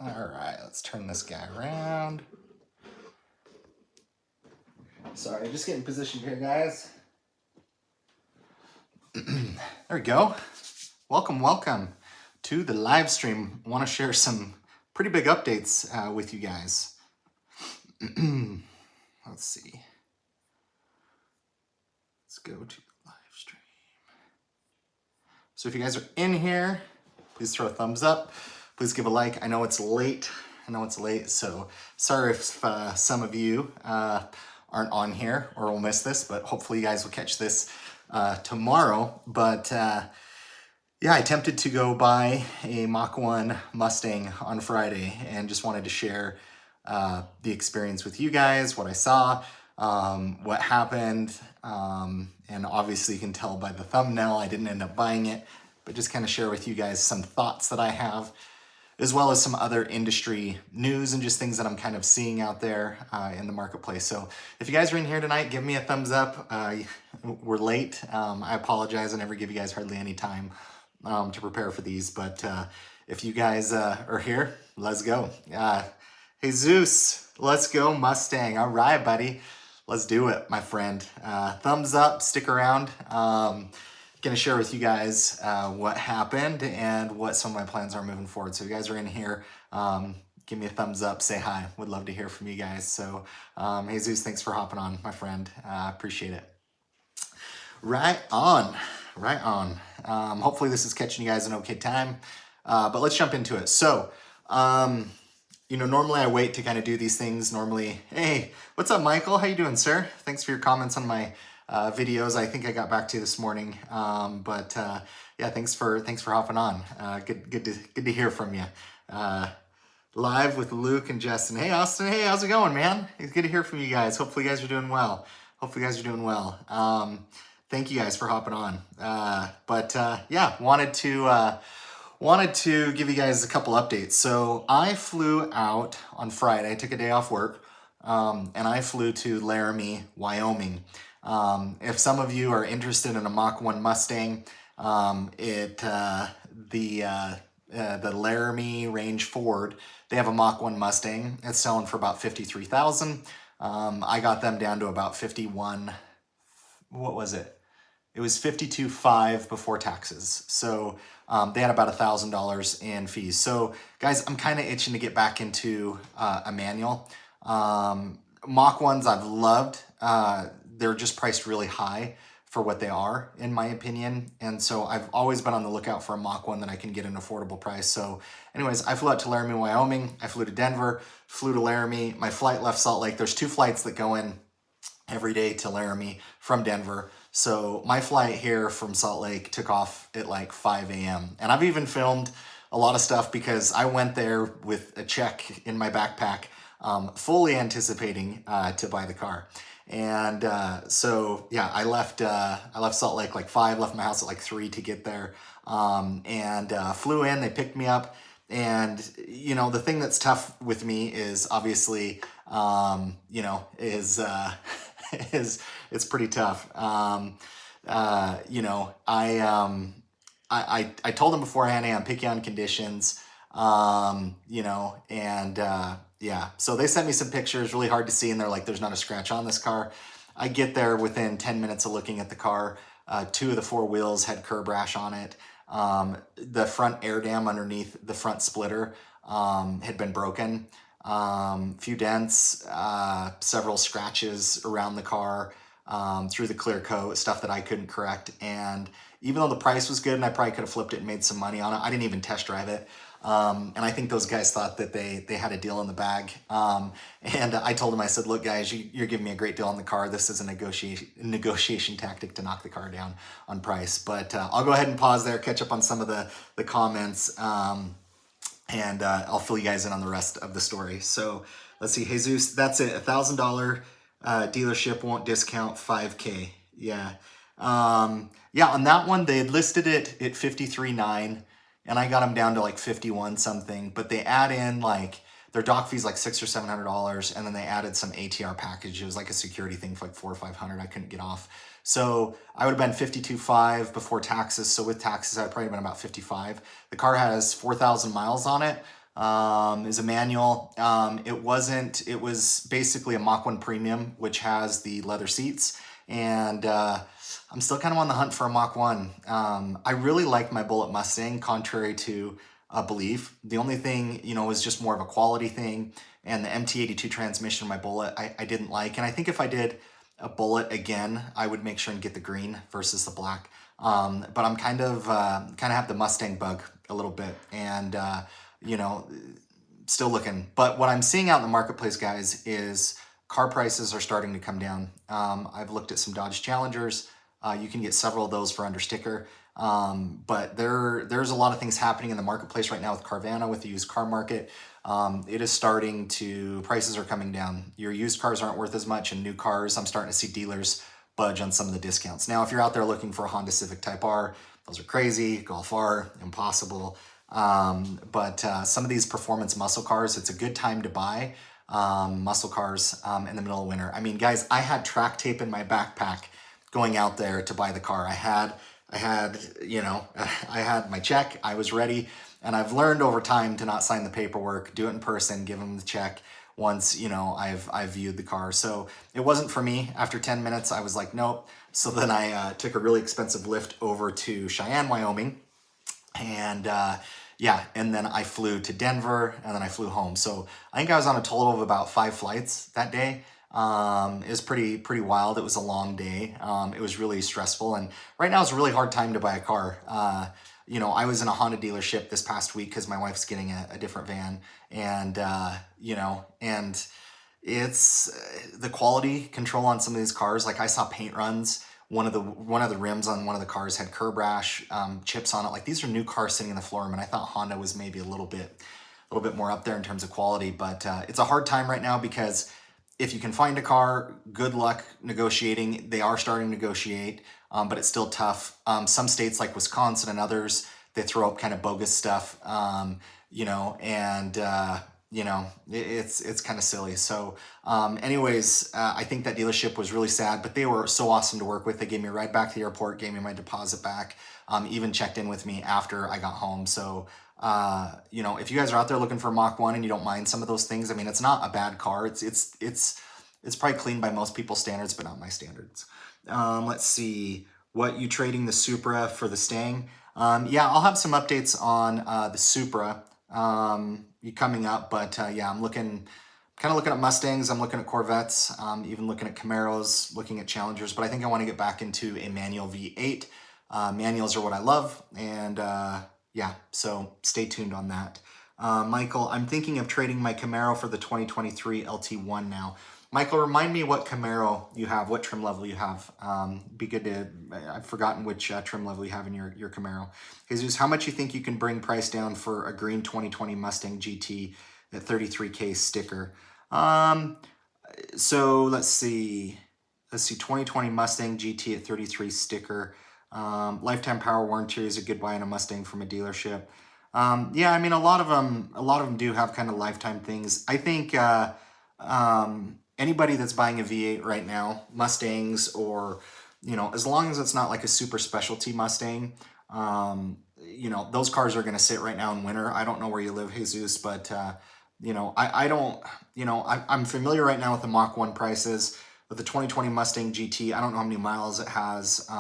All right, let's turn this guy around. Sorry, just getting positioned here, guys. There we go. Welcome to the live stream. I want to share some pretty big updates with you guys. Let's see. Let's go to the live stream. So if you guys are in here, please throw a thumbs up. Please give a like. I know it's late. So sorry if some of you aren't on here or will miss this, but hopefully you guys will catch this tomorrow. But yeah, I attempted to go buy a Mach 1 Mustang on Friday and just wanted to share the experience with you guys, what I saw, what happened. And obviously you can tell by the thumbnail, I didn't end up buying it, but just kind of share with you guys some thoughts that I have, as well as some other industry news and just things that I'm kind of seeing out there in the marketplace. So if you guys are in here tonight, give me a thumbs up. We're late. I apologize. I never give you guys hardly any time to prepare for these, but if you guys are here, let's go. Jesus, let's go Mustang. All right, buddy. Let's do it, my friend. Thumbs up, stick around. Gonna share with you guys what happened and what some of my plans are moving forward. So if you guys are in here, give me a thumbs up, say hi. Would love to hear from you guys. So Jesus, thanks for hopping on, my friend. Appreciate it. Right on. Hopefully this is catching you guys in okay time, but let's jump into it. So, normally I wait to kind of do these things. Normally, hey, what's up, Michael? How you doing, sir? Thanks for your comments on my videos. I think I got back to you this morning, but yeah, thanks for hopping on. Good to hear from you. Live with Luke and Justin. Hey, Austin. Hey, how's it going, man? It's good to hear from you guys. Hopefully, you guys are doing well. Thank you guys for hopping on. Yeah, wanted to give you guys a couple updates. So I flew out on Friday. I took a day off work, and I flew to Laramie, Wyoming. If some of you are interested in a Mach 1 Mustang, the Laramie Range Ford, they have a Mach 1 Mustang. It's selling for about $53,000. I got them down to about 51. What was it? It was $52,500 before taxes. So they had about $1,000 in fees. So guys, I'm kind of itching to get back into a manual. Mach 1s I've loved. They're just priced really high for what they are, in my opinion. And so I've always been on the lookout for a Mach 1 that I can get an affordable price. So anyways, I flew out to Laramie, Wyoming. I flew to Denver, flew to Laramie. My flight left Salt Lake. There's 2 flights that go in every day to Laramie from Denver. So my flight here from Salt Lake took off at like 5 a.m. And I've even filmed a lot of stuff because I went there with a check in my backpack, fully anticipating to buy the car. And so yeah, I left Salt Lake like 5, left my house at like 3 to get there, and flew in. They picked me up. And, the thing that's tough with me is obviously, it's pretty tough. I told them beforehand, hey, I'm picky on conditions, yeah. So they sent me some pictures, really hard to see. And they're like, there's not a scratch on this car. I get there within 10 minutes of looking at the car. 2 of the 4 wheels had curb rash on it. The front air dam underneath the front splitter had been broken. Few dents, several scratches around the car, through the clear coat, stuff that I couldn't correct. And even though the price was good and I probably could have flipped it and made some money on it, I didn't even test drive it. And I think those guys thought that they had a deal in the bag. And I told them, I said, look guys, you're giving me a great deal on the car. This is a negotiation tactic to knock the car down on price. But I'll go ahead and pause there, catch up on some of the comments. And I'll fill you guys in on the rest of the story. So let's see, Jesus, that's it. $1,000 dealership won't discount $5,000. Yeah. Yeah, on that one, they had listed it at $53,900, and I got them down to like 51 something, but they add in like their dock fees like $600 or $700, and then they added some ATR package. It was like a security thing for like $400 or $500. I couldn't get off. So I would have been $52,500 before taxes. So with taxes, I'd probably been about $55,000. The car has 4,000 miles on it. is a manual. It was basically a Mach 1 Premium, which has the leather seats. And I'm still kind of on the hunt for a Mach 1. I really like my Bullitt Mustang, contrary to belief. The only thing, is just more of a quality thing. And the MT82 transmission in my Bullitt, I didn't like. And I think if I did a Bullitt again, I would make sure and get the green versus the black. But I'm kind of have the Mustang bug a little bit, and still looking. But what I'm seeing out in the marketplace, guys, is car prices are starting to come down. I've looked at some Dodge Challengers. You can get several of those for under sticker. But there's a lot of things happening in the marketplace right now with Carvana, with the used car market. It is starting to, prices are coming down. Your used cars aren't worth as much, and new cars, I'm starting to see dealers budge on some of the discounts. Now, if you're out there looking for a Honda Civic Type R, those are crazy. Golf R, impossible. But some of these performance muscle cars, it's a good time to buy muscle cars in the middle of winter. I mean, guys, I had track tape in my backpack going out there to buy the car. I had I had my check, I was ready, and I've learned over time to not sign the paperwork, do it in person, give them the check once, I've viewed the car. So it wasn't for me. After 10 minutes, I was like, nope. So then I took a really expensive lift over to Cheyenne, Wyoming, and and then I flew to Denver, and then I flew home. So I think I was on a total of about 5 flights that day. It was pretty wild. It was a long day. It was really stressful, and right now it's a really hard time to buy a car. I was in a Honda dealership this past week because my wife's getting a different van, and and it's the quality control on some of these cars. Like, I saw paint runs. One of the rims on one of the cars had curb rash chips on it. Like, these are new cars sitting in the floor room, and I thought Honda was maybe a little bit more up there in terms of quality. But it's a hard time right now because if you can find a car, good luck negotiating. They are starting to negotiate, but it's still tough. Some states like Wisconsin and others, they throw up kind of bogus stuff, it's kind of silly. So I think that dealership was really sad, but they were so awesome to work with. They gave me a ride back to the airport, gave me my deposit back, even checked in with me after I got home. So if you guys are out there looking for a Mach 1 and you don't mind some of those things, I mean, it's not a bad car. It's probably clean by most people's standards, but not my standards. Let's see, what you trading the Supra for the Stang? I'll have some updates on the Supra coming up, but I'm looking at Mustangs. I'm looking at Corvettes, even looking at Camaros, looking at Challengers, but I think I want to get back into a manual V8. Manuals are what I love, and so stay tuned on that. Michael, I'm thinking of trading my Camaro for the 2023 LT1 now. Michael, remind me what Camaro you have, what trim level you have. Be good to, I've forgotten which trim level you have in your Camaro. Jesus, how much you think you can bring price down for a green 2020 Mustang GT at 33K sticker? So let's see, 2020 Mustang GT at 33 sticker. Lifetime power warranty is a good buy on a Mustang from a dealership. I mean, a lot of them do have kind of lifetime things. I think anybody that's buying a V8 right now, Mustangs, or as long as it's not like a super specialty Mustang, those cars are going to sit right now in winter. I don't know where you live, Jesus, but I don't, I'm familiar right now with the Mach 1 prices. With the 2020 Mustang GT, I don't know how many miles it has.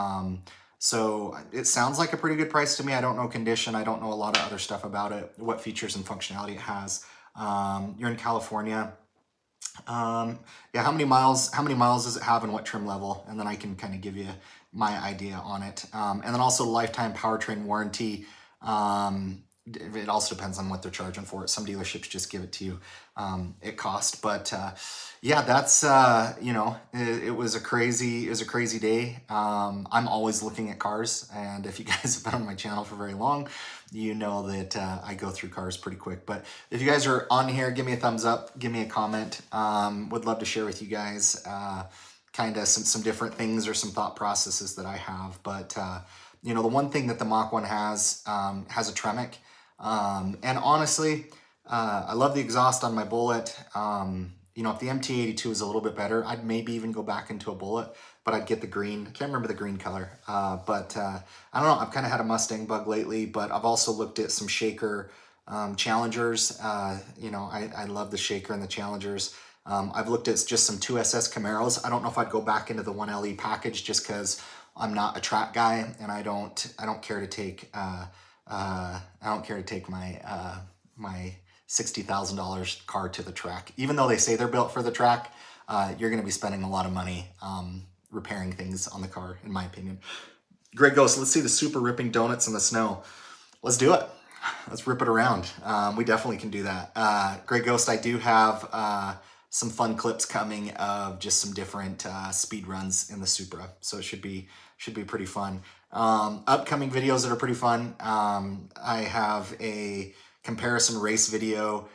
So it sounds like a pretty good price to me. I don't know condition. I don't know a lot of other stuff about it, what features and functionality it has. You're in California. How many miles does it have and what trim level? And then I can kind of give you my idea on it. And then also lifetime powertrain warranty. It also depends on what they're charging for it. Some dealerships just give it to you at cost. But that's it was a crazy day. I'm always looking at cars, and if you guys have been on my channel for very long, you know that I go through cars pretty quick. But if you guys are on here, give me a thumbs up, give me a comment. Would love to share with you guys kind of some different things or some thought processes that I have. But the one thing that the Mach 1 has a Tremec. And honestly, I love the exhaust on my Bullitt. If the MT82 is a little bit better, I'd maybe even go back into a Bullitt, but I'd get the green. I can't remember the green color. But I don't know. I've kind of had a Mustang bug lately, but I've also looked at some Shaker Challengers, you know, I love the Shaker and the Challengers. I've looked at just some 2SS Camaros. I don't know if I'd go back into the 1LE package just because I'm not a track guy and I don't care to take my $60,000 car to the track. Even though they say they're built for the track, you're going to be spending a lot of money repairing things on the car, in my opinion. Greg Ghost, let's see the super ripping donuts in the snow. Let's do it. Let's rip it around. We definitely can do that. Greg Ghost, I do have some fun clips coming of just some different speed runs in the Supra, so it should be pretty fun. Upcoming videos that are pretty fun. I have a comparison race video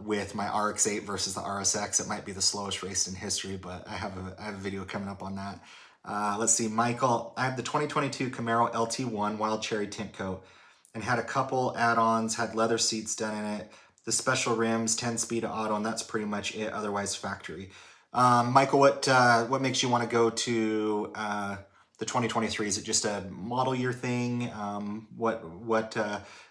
with my RX-8 versus the RSX. It might be the slowest race in history, but I have a video coming up on that. Let's see, Michael, I have the 2022 Camaro LT1 Wild Cherry Tint Coat and had a couple add-ons, had leather seats done in it, the special rims, 10-speed auto, and that's pretty much it, otherwise factory. Michael, what makes you want to go to the 2023? Is it just a model year thing? What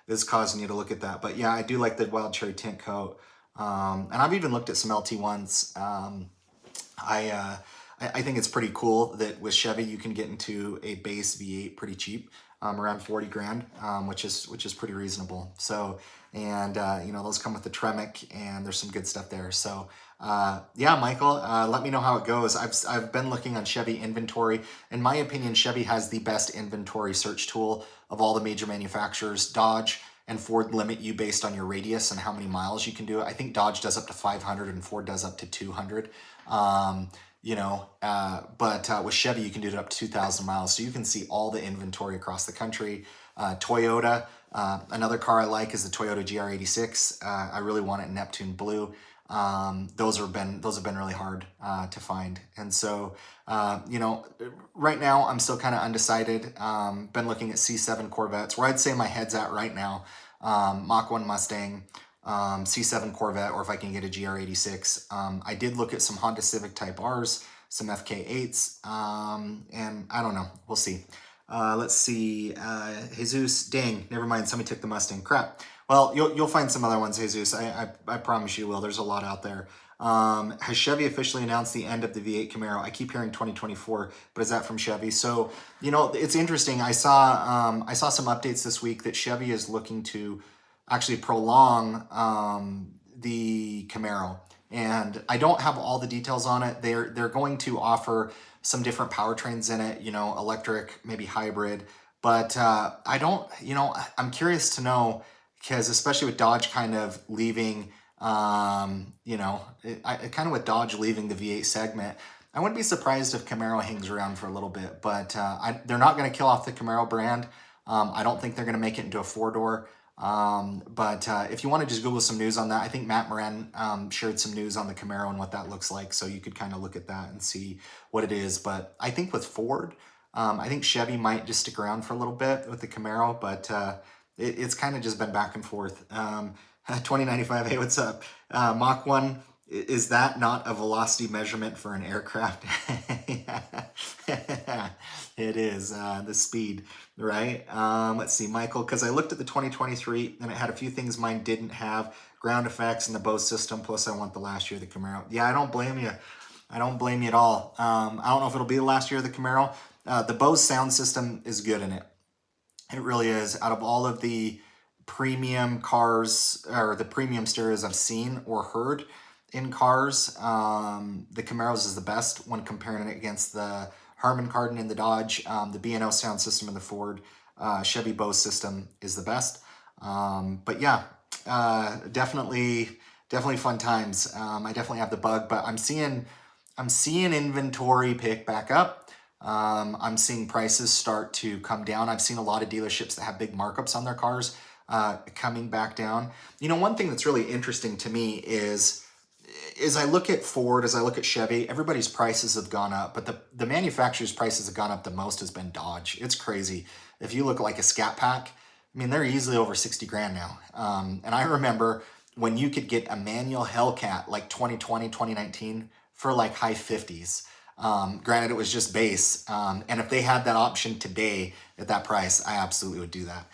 is causing you to look at that? But yeah, I do like the Wild Cherry Tint Coat. And I've even looked at some LT1s. I think it's pretty cool that with Chevy you can get into a base V8 pretty cheap, around 40 grand, which is pretty reasonable. So, and you know, those come with the Tremec and there's some good stuff there. So yeah, Michael, let me know how it goes. I've been looking on Chevy inventory. In my opinion, Chevy has the best inventory search tool of all the major manufacturers. Dodge and Ford limit you based on your radius and how many miles you can do it. I think Dodge does up to 500 and Ford does up to 200. You know, but with Chevy, you can do it up to 2,000 miles. So you can see all the inventory across the country. Toyota, another car I like is the Toyota GR86. I really want it in Neptune Blue. Those have been really hard to find. And so, you know, right now I'm still kind of undecided. Been looking at C7 Corvettes, where I'd say my head's at right now. Mach 1 Mustang, C7 Corvette, or if I can get a GR86. I did look at some Honda Civic Type Rs, some FK8s, and I don't know. We'll see. Let's see. Jesus, dang, never mind. Somebody took the Mustang. Crap. Well, you'll find some other ones, Jesus. I promise you will. There's a lot out there. Has Chevy officially announced the end of the V8 Camaro? I keep hearing 2024, but is that from Chevy? So, you know, it's interesting. I saw some updates this week that Chevy is looking to actually prolong the Camaro. And I don't have all the details on it. They're going to offer some different powertrains in it, you know, electric, maybe hybrid. But I don't, you know, I'm curious to know, because especially with Dodge kind of leaving, you know, kind of with Dodge leaving the V8 segment, I wouldn't be surprised if Camaro hangs around for a little bit. But they're not going to kill off the Camaro brand. I don't think they're going to make it into a four-door. But if you want to just Google some news on that, I think Matt Moran shared some news on the Camaro and what that looks like. So you could kind of look at that and see what it is. But I think with Ford, I think Chevy might just stick around for a little bit with the Camaro, but it's kind of just been back and forth. 2095, hey, what's up? Mach 1, is that not a velocity measurement for an aircraft? It is, the speed, right? Let's see, Michael, because I looked at the 2023 and it had a few things mine didn't have, ground effects and the Bose system, plus I want the last year of the Camaro. Yeah, I don't blame you. I don't blame you at all. I don't know if it'll be the last year of the Camaro. The Bose sound system is good in it. It really is. Out of all of the premium cars, or the premium stereos I've seen or heard in cars, the Camaros is the best when comparing it against the Harman Kardon in the Dodge, the B&O sound system in the Ford, Chevy Bose system is the best. But yeah, definitely fun times. I definitely have the bug, but I'm seeing inventory pick back up. I'm seeing prices start to come down. I've seen a lot of dealerships that have big markups on their cars coming back down. You know, one thing that's really interesting to me is I look at Ford, as I look at Chevy, everybody's prices have gone up, but the manufacturer's prices have gone up the most has been Dodge. It's crazy. If you look at like a Scat Pack, I mean, they're easily over 60 grand now. And I remember when you could get a manual Hellcat like 2020, 2019 for like high 50s. Granted, it was just base. And if they had that option today at that price, I absolutely would do that.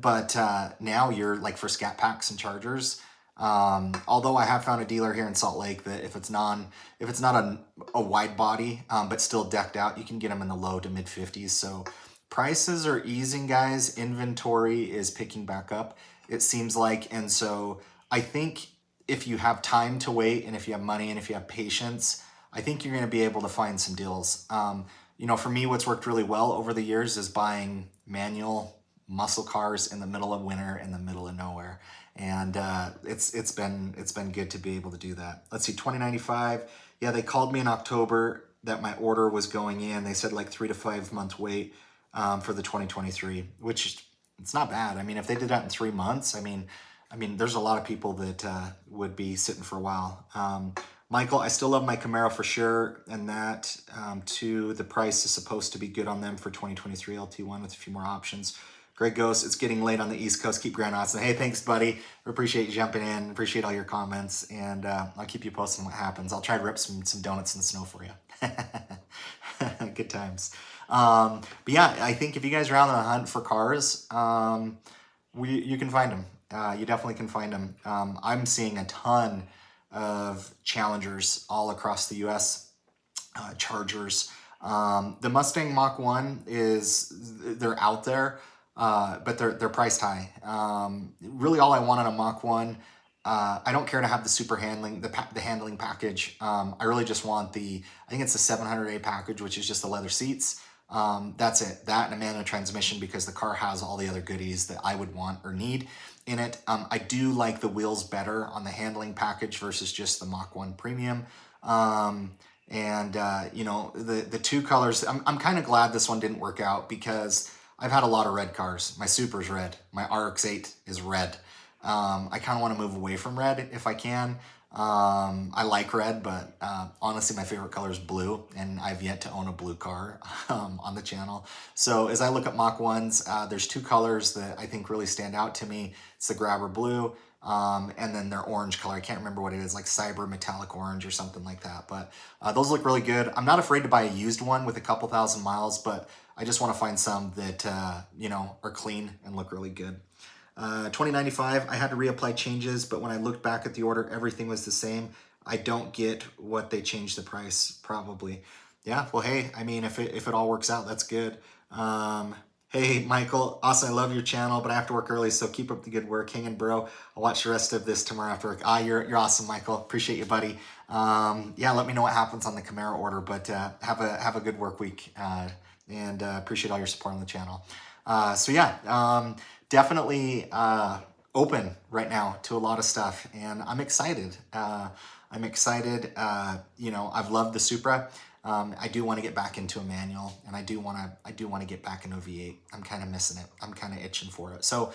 But now you're like for scat packs and chargers. Although I have found a dealer here in Salt Lake that if it's not a wide body, but still decked out, you can get them in the low to mid 50s. So prices are easing, guys. Inventory is picking back up, it seems like. And so I think if you have time to wait and if you have money and if you have patience, I think you're going to be able to find some deals. You know, for me, what's worked really well over the years is buying manual muscle cars in the middle of winter in the middle of nowhere. And it's been good to be able to do that. Let's see, 2095. Yeah, they called me in October that my order was going in. They said like 3 to 5 month wait for the 2023, which it's not bad. I mean, if they did that in 3 months, I mean, there's a lot of people that would be sitting for a while. Michael, I still love my Camaro for sure, and that too, the price is supposed to be good on them for 2023 LT1 with a few more options. Greg goes, it's getting late on the East Coast. Keep grinding, Austin. Hey, thanks, buddy. We appreciate you jumping in. Appreciate all your comments, and I'll keep you posted on what happens. I'll try to rip some donuts in the snow for you. Good times. But yeah, I think if you guys are out on the hunt for cars, you can find them. You definitely can find them. I'm seeing a ton of Challengers all across the U.S. Chargers. The Mustang Mach 1 they're out there, but they're priced high. Really, all I want on a Mach 1. I don't care to have the super handling, the handling package. I really just want I think it's the 700A package, which is just the leather seats. That's it. That and a manual transmission, because the car has all the other goodies that I would want or need in it. I do like the wheels better on the handling package versus just the Mach 1 Premium. You know, the two colors, I'm kind of glad this one didn't work out, because I've had a lot of red cars. My Supra's red. My RX-8 is red. I kind of want to move away from red if I can. I like red, but honestly, my favorite color is blue, and I've yet to own a blue car on the channel. So as I look at Mach 1s, there's two colors that I think really stand out to me. It's the Grabber Blue, and then their orange color. I can't remember what it is, like Cyber Metallic Orange or something like that. But those look really good. I'm not afraid to buy a used one with a couple thousand miles, but I just want to find some that, you know, are clean and look really good. 2095, I had to reapply changes, but when I looked back at the order, everything was the same. I don't get what they changed the price, probably. Yeah, well, hey, I mean, if it all works out, that's good. Hey, Michael, awesome, I love your channel, but I have to work early, so keep up the good work. Hang in, bro. I'll watch the rest of this tomorrow after work. You're awesome, Michael. Appreciate you, buddy. Yeah, let me know what happens on the Camaro order, but have a good work week, and appreciate all your support on the channel. So yeah, definitely open right now to a lot of stuff, and I'm excited. You know, I've loved the Supra. I do want to get back into a manual, and I do want to get back into a V8. I'm kind of missing it. I'm kind of itching for it. So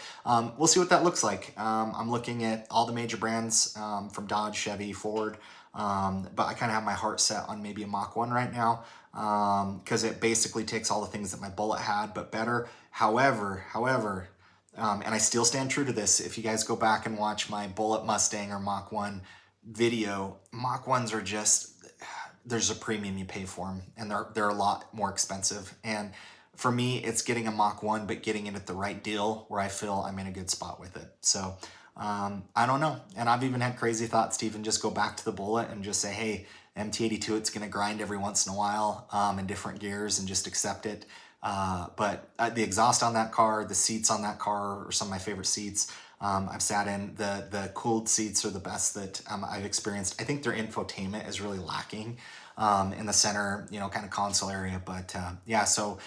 we'll see what that looks like. I'm looking at all the major brands from Dodge, Chevy, Ford, but I kind of have my heart set on maybe a Mach 1 right now, because it basically takes all the things that my Bullet had, but better. However, and I still stand true to this. If you guys go back and watch my Bullet Mustang or Mach 1 video, Mach 1s are just, there's a premium you pay for them, and they're a lot more expensive. And for me, it's getting a Mach 1, but getting it at the right deal where I feel I'm in a good spot with it. So I don't know. And I've even had crazy thoughts to even just go back to the Bullet and just say, hey, MT82, it's going to grind every once in a while in different gears, and just accept it. But the exhaust on that car, the seats on that car are some of my favorite seats. I've sat in. The cooled seats are the best that I've experienced. I think their infotainment is really lacking in the center, you know, kind of console area. But yeah, so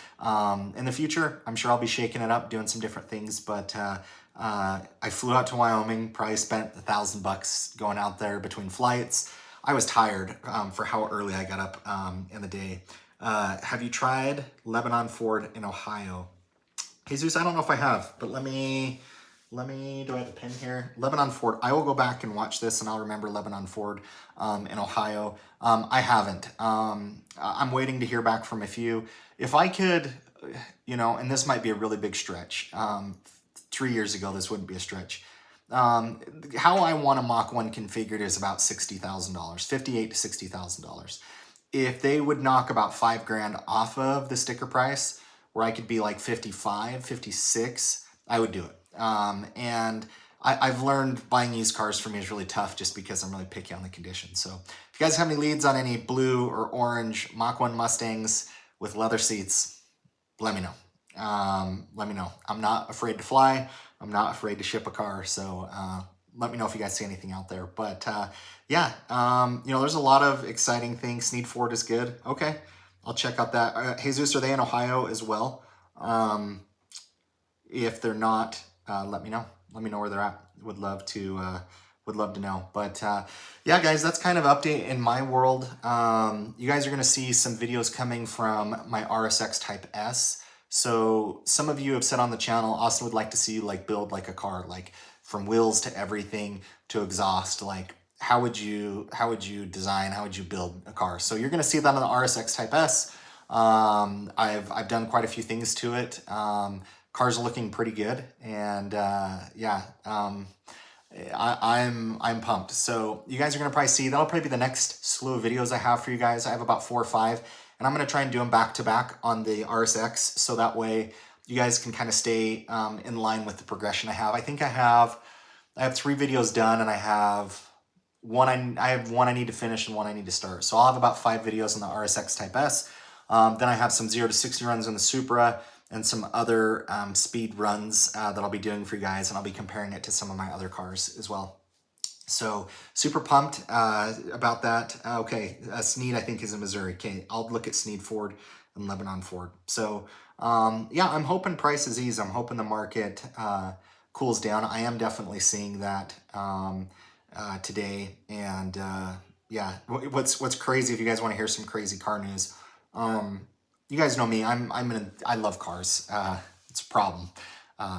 in the future, I'm sure I'll be shaking it up, doing some different things. But I flew out to Wyoming, probably spent $1,000 going out there between flights. I was tired for how early I got up in the day. Have you tried Lebanon Ford in Ohio? Jesus, I don't know if I have, but let me, do I have a pen here? Lebanon Ford. I will go back and watch this, and I'll remember Lebanon Ford in Ohio. I haven't. I'm waiting to hear back from a few. If I could, you know, and this might be a really big stretch. 3 years ago, this wouldn't be a stretch. How I want a Mach 1 configured is about $60,000, $58,000 to $60,000. if they would knock about $5,000 off of the sticker price, where I could be like 55, 56, I would do it. And I've learned buying used cars for me is really tough just because I'm really picky on the condition. So if you guys have any leads on any blue or orange Mach 1 Mustangs with leather seats, let me know. Let me know. I'm not afraid to fly. I'm not afraid to ship a car. So let me know if you guys see anything out there. But yeah, there's a lot of exciting things. Sneed Ford is good. Okay, I'll check out that. Jesus, are they in Ohio as well? If they're not, let me know. Let me know where they're at. Would love to know. But yeah, guys, that's kind of update in my world. You guys are going to see some videos coming from my RSX Type S. So some of you have said on the channel, Austin would like to see you like build like a car, like from wheels to everything to exhaust. Like how would you design, how would you build a car? So you're going to see that on the RSX Type S. I've done quite a few things to it. Car's looking pretty good, and yeah, I'm pumped. So you guys are gonna probably see that'll probably be the next slew of videos I have for you guys. I have about 4 or 5, and I'm gonna try and do them back to back on the RSX, so that way you guys can kind of stay in line with the progression I have. I think I have 3 videos done, and I have one I need to finish and one I need to start. So I'll have about 5 videos on the RSX Type S. Then I have some 0 to 60 runs on the Supra and some other speed runs that I'll be doing for you guys, and I'll be comparing it to some of my other cars as well. So super pumped about that. Okay, Sneed I think is in Missouri. Okay, I'll look at Sneed Ford and Lebanon Ford. So yeah, I'm hoping prices ease. I'm hoping the market cools down. I am definitely seeing that today. And yeah, what's crazy, if you guys want to hear some crazy car news, you guys know me. I love cars. It's a problem.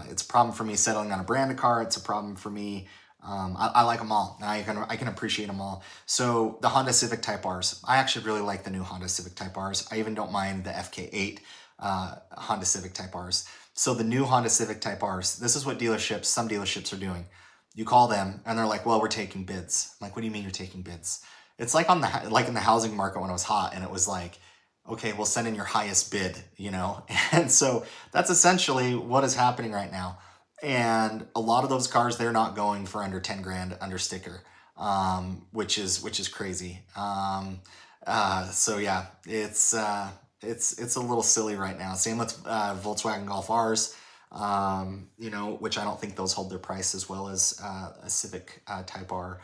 It's a problem for me settling on a brand of car. It's a problem for me. I like them all. I can appreciate them all. So the Honda Civic Type Rs, I actually really like the new Honda Civic Type Rs. I even don't mind the FK8 Honda Civic Type Rs. So the new Honda Civic Type Rs, this is what some dealerships are doing. You call them and they're like, well, we're taking bids. I'm like, what do you mean you're taking bids? It's like in the housing market when it was hot, and it was like, okay, we'll send in your highest bid, And so that's essentially what is happening right now. And a lot of those cars, they're not going for under 10 grand under sticker, which is crazy. So yeah, it's a little silly right now. Same with Volkswagen Golf Rs, which I don't think those hold their price as well as a Civic Type R.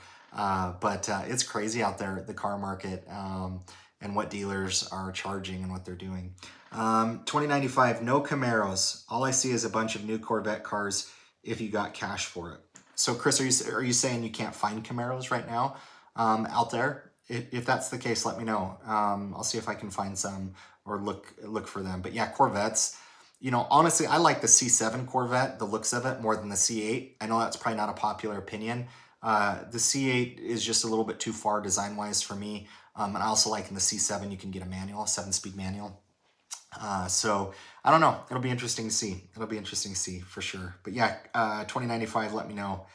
But it's crazy out there, the car market, and what dealers are charging and what they're doing. 2095, no Camaros. All I see is a bunch of new Corvette cars if you got cash for it. So Chris, are you saying you can't find Camaros right now out there? If that's the case, let me know. I'll see if I can find some or look for them. But yeah, Corvettes, honestly, I like the C7 Corvette, the looks of it, more than the C8. I know that's probably not a popular opinion. The C8 is just a little bit too far design-wise for me. And I also like in the C7, you can get a 7-speed manual. So I don't know. It'll be interesting to see. It'll be interesting to see for sure. But yeah, 2095, let me know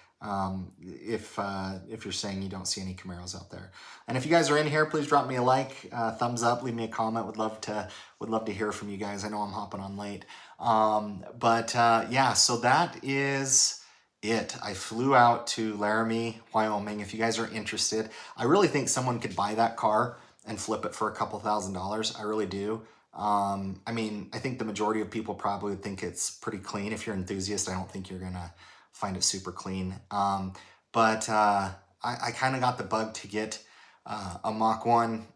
if you're saying you don't see any Camaros out there. And if you guys are in here, please drop me a like, thumbs up, leave me a comment. Would love to hear from you guys. I know I'm hopping on late. But yeah, so that is it. I flew out to Laramie, Wyoming. If you guys are interested, I really think someone could buy that car and flip it for a couple $1,000s. I really do. I mean, I think the majority of people probably would think it's pretty clean. If you're an enthusiast, I don't think you're gonna find it super clean. But I kind of got the bug to get a Mach 1.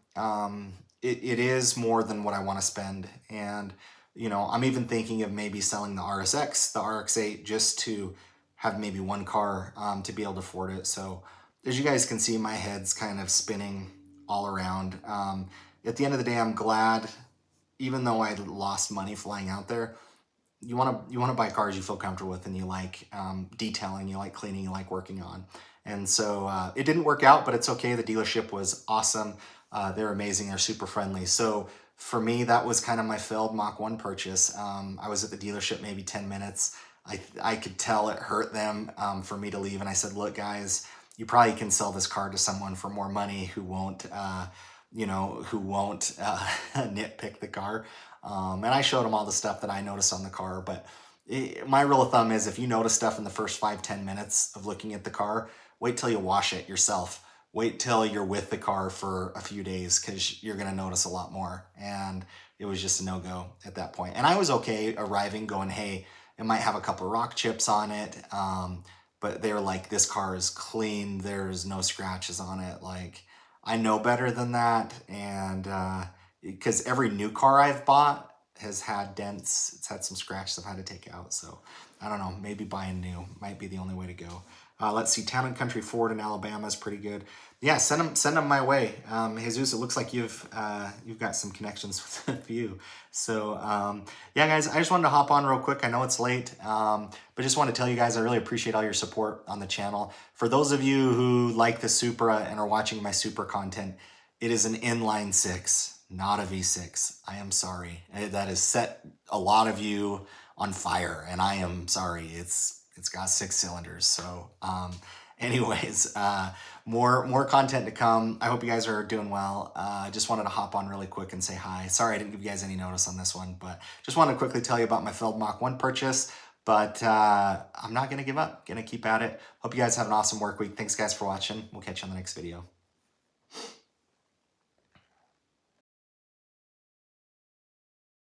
It is more than what I want to spend, and I'm even thinking of maybe selling the RSX, the RX-8, just to have maybe one car to be able to afford it. So as you guys can see, my head's kind of spinning all around. At the end of the day, I'm glad, even though I lost money flying out there, you want to buy cars you feel comfortable with and you like detailing, you like cleaning, you like working on. And so it didn't work out, but it's okay. The dealership was awesome. They're amazing. They're super friendly. So for me, that was kind of my failed Mach 1 purchase. I was at the dealership maybe 10 minutes. I could tell it hurt them for me to leave. And I said, look, guys, you probably can sell this car to someone for more money who won't you know, who won't nitpick the car. And I showed them all the stuff that I noticed on the car. But my rule of thumb is if you notice stuff in the first 5-10 minutes of looking at the car, wait till you wash it yourself. Wait till you're with the car for a few days because you're going to notice a lot more. And it was just a no-go at that point. And I was okay arriving going, hey, it might have a couple rock chips on it. But they were like, this car is clean. There's no scratches on it. Like, I know better than that. And because every new car I've bought has had dents, it's had some scratches I've had to take out. So I don't know, maybe buying new might be the only way to go. Let's see, Town and Country Ford in Alabama is pretty good. Yeah, send them my way. Jesus, it looks like you've got some connections with a few. So yeah, guys, I just wanted to hop on real quick. I know it's late, but just want to tell you guys I really appreciate all your support on the channel. For those of you who like the Supra and are watching my Supra content, it is an inline six, not a V6. I am sorry. That has set a lot of you on fire, and I am sorry. It's got 6 cylinders. So anyways, more content to come. I hope you guys are doing well. Just wanted to hop on really quick and say hi. Sorry I didn't give you guys any notice on this one, but just wanted to quickly tell you about my failed Mach 1 purchase. But I'm not going to give up. Going to keep at it. Hope you guys have an awesome work week. Thanks, guys, for watching. We'll catch you on the next video.